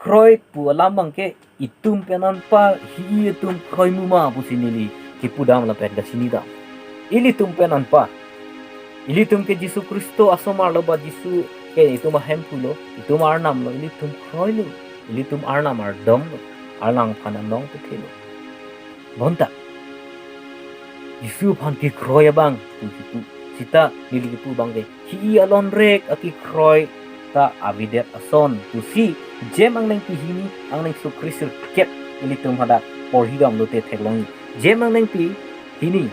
kroi pu alamang ke itum penan pa hi itum kroi muma pu sinili ki pudam la pen da sinida ili tum penan pa ili tum ke Jisu Kristo asomar lo ba Jisu ke itum hemphu lo itum Arnam lo ili tum kroi lo ili tum Arnam dom lo alang pananong te thelo bonta Jisu phan ki kroi bang tu sita nili ki pu bang de hi alon rek aki kroi ta avidet ason tu si jem ang nang pihini ang nang sukrisir kep ili tum hada por higam lo te theklong jem ang nang pi hini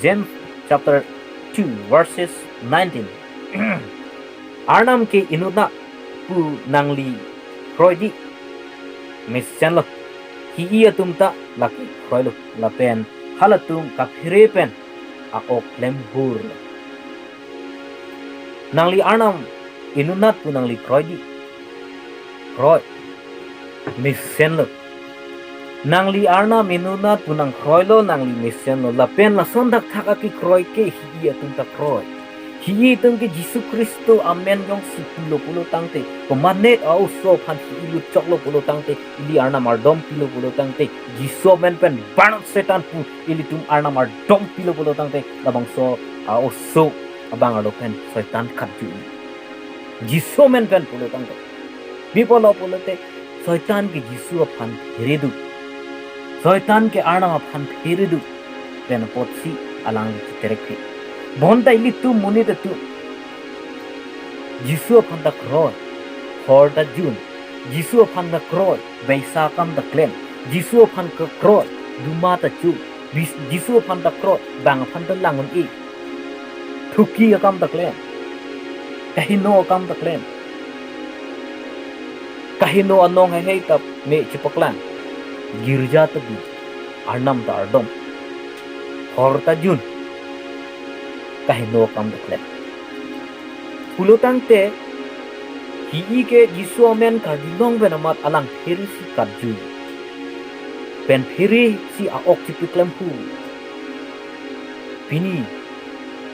James chapter 2 verses 19 Arnam ke inuna pu nangli kroi di mesjan lo hi iya tum ta laki kroi lo la pen halatum ka phire pen a ok lem hur nangli Arnam inunat pu nangli kroi di kroi mesjan lo nangli Arnam inunat pu nang kroi lo nangli mesjan lo la pen la sondak thaka ki kroi ke hi iya tum ta kroi hi tung ke Jisu Kristo amen jongsi pulo tangte komatne au so phan hi lu choklo pulo tangte ili Arnam dom pulo tangte Jisu men pen banot setan pu ili tum Arnam dom pulo tangte labang so au so abang alo pen setan Karju Jisu men pen pulo tangte bipolo pulote setan ke Jisu phan heredu setan ke Arnam phan heredu pen potsi alang terekhe bonta ili tu Monit tu Jisu phan da kroi hor da Jun Jisu phan da kroi baisa kam da klem Jisu phan ka kroi duma ta chu Jisu phan da kroi bang phan da langon i thuki kam da klem kahino kam da klem kahino anong hai tap me chipaklan girja ta bi Arnam da ardom hor ta Jun kahino kam da klem pulo tangte hi ke Jisu amen ka dilong benamat alang phiri si Karju pen phiri si a ok si klem hu pini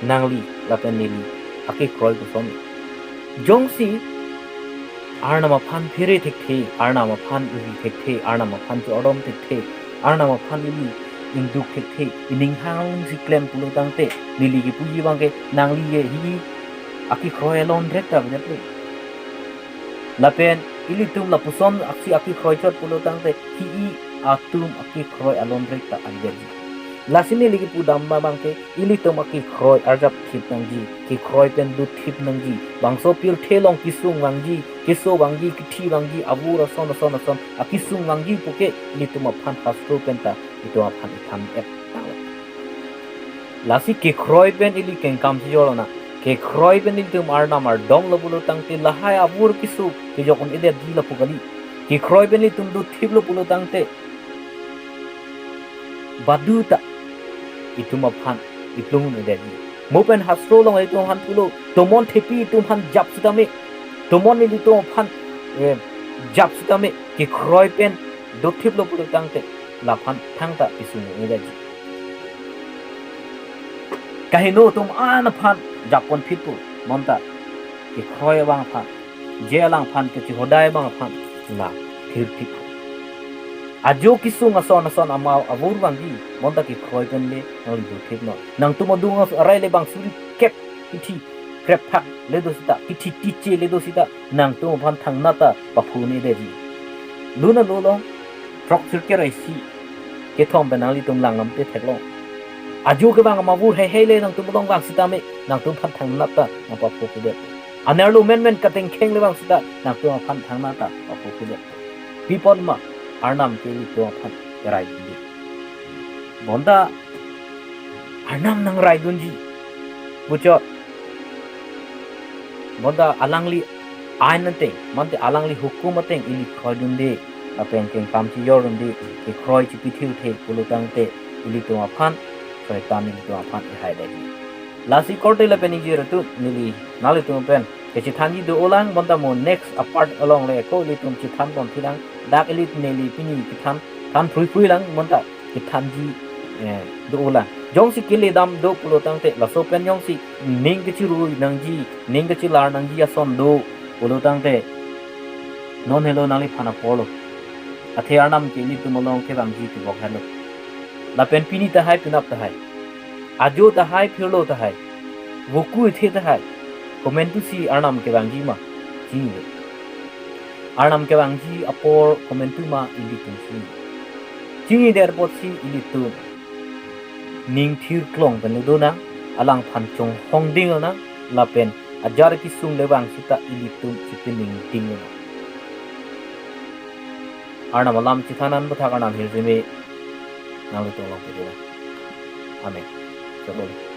nangli la pen nili ake kroi ko som jongsi Arnam phan phiri thik the Arnam phan uri thik the Arnam phan chu odom thik the Arnam phan ili induk thik the ining hang si klem pulo tangte nili ki puji bang ke nangli ye hi aki kroi lon rekta betle lapen ili tum la puson aksi aki kroi chot pulo tangte hi atum aki kroi alon rekta agder lasini ligi pudam bang ke ili tum aki kroi ARJAPTHIP nangji ki kroi pen du thip nangji bangso pil thelong kisung wangji keso wangji kithi wangji Avur son aki sung wangji puke ili tum Pima Hastro penta itu aphan ikan et lasi KEKROI pen ili kengkam sijolona KEKROI pen ili tum Arnam dom lo pulo tangte lahai Avur kisu ke jokon ede di la pukali KEKROI pen ili tum du thip lo pulo tangte baduta itu aphan itlung ede di mopen Hastro long itu han pulo tomon thepi tum han jap sitame tomon ili tum aphan jap sitame KEKROI pen du thip lo pulo tangte laphan thangta isung ngedaji kahino tum an phan japon phitu monta ki khoi bang phan je lang phan ke chi hodai bang phan la thir thik ajo kisung ason amau Avur bang gi monta ki khoi pen le nol du thik no nang tu modung arai le bang suri kep kithi krep thak le do sita kithi tiche le do sita nang tu phan thang nata papu ni deji luna lolong trok sirke raisi ke thom benali tum langam te theklong aju ke bang Avur hei le nang tum long bang sita me nang tum phan thang nata ma pa phu de anerlu men kateng kheng le bang sita nang tum phan thang nata pa phu de people ma Arnam ke li tum phan rai di bonda Arnam nang rai dunji bucho bonda alangli ainate mante alangli hukumateng ili khodunde apeng keng kam chi yorum di KEKROI chi pithiu the pulo tangte ili to aphan setan ili to aphan hai dai lasi korte la peni ji ratu nili nali to pen ke chi thanji do olang bonda mo next apart along le ko ili tum chi than kon thidang dak ili neli pini ki than phui lang bonda ki thanji do olang jongsi keledam do pulo tangte la so pen jongsi Ning ke chi rui nangji Ning ke chi lar nangji ason do pulo tangte non hello nali phana polo athe Arnam ke ni tumolong ke bangji ti bok hello la pen pini ta hai pinap ta hai ajo ta hai phirlo ta hai woku the ta hai comment tu si Arnam ke bangji ma jing Arnam ke bangji apor comment tu ma indi tu si jing der pot si indi tu ning thir klong ben do na alang phan chong hong ding na la pen ajar ki sung le bang sita indi tu chipining ding na Arnam alam chithanan butha kanam hirjume nalu to long pe dira amen.